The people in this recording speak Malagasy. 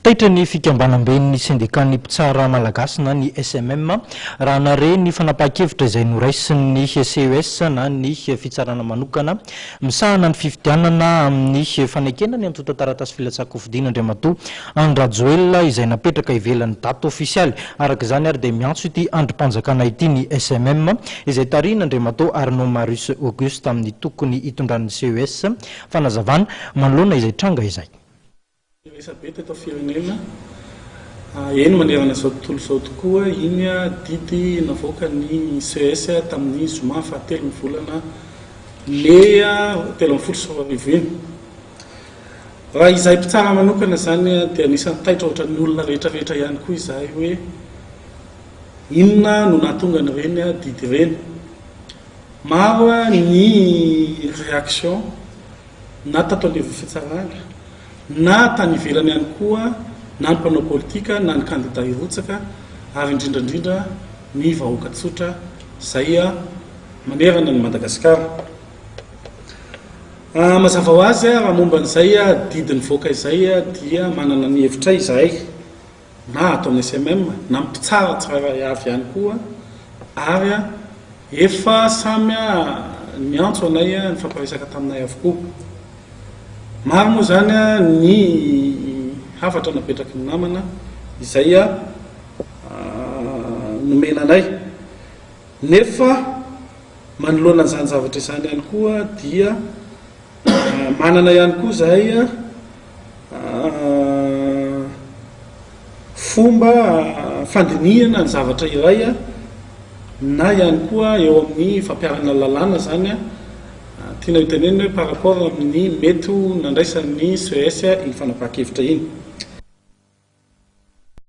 taitra ny fikambanam-ben'ny syndicat-ny mpitsara malagasy na ny SMM raha nare ny fanapahan-kevitra izay noraisin'ny CES na ny fitsarana manokana misahana ny fifidianana amin'ny fanekenany amin'ny tota-taratasy filatsako-fidiana Andriamatoa Andrajoelina izay napetraka ivelan'ny date ofisialy. Araka izany ary dia miantso ity androm-panjakana ity ny SMM izay tarina Andriamatoa Arnaud Marius Auguste amin'ny tokony hitondran'ny CES fanazavana manoloana izay tranga izay. Elisabeth eto firenena eny manerana izao tontolo izao tokoa iny didy navoaka ny CES tamin'ny zoma fahatelo ny volana May 2024 iny. Raha izay mpitsara manokana zany dia anisan'ny taitra ohatra ny olona rehetrarehetra ihany koa izahay hoe inona no nahatonga an'ireny didy ireny. Maro ny réaction na tato an'ireo fitsarana na tany ivelany ihany koa na ny mpanao politika na ny candidat irotsaka ary indrindrandrindra ny vahoaka tsotra izay manerana ny Madagasikara. Mazava ho azy raha momba an'izay didiny voaka izay dia manana ny hevitra izahay na atao amin'ny SMM na mpitsara tsara avy ihany koa ary efa samy miantso anay ny famparesaka taminay avokoa. Maro moa zany ny hafatra napetraky ny namana izay nomena anay nefa manoloana izany zavatra izany ihany koa dia manana ihany koa zahay fomba fandinihana ny zavatra iray na ihany koa eo amin'ny fampiarana lalàna zany tiana hiteneny hoe par rapport amin'ny mety nandraisan'ny CES iny fanapahan-kevitra iny.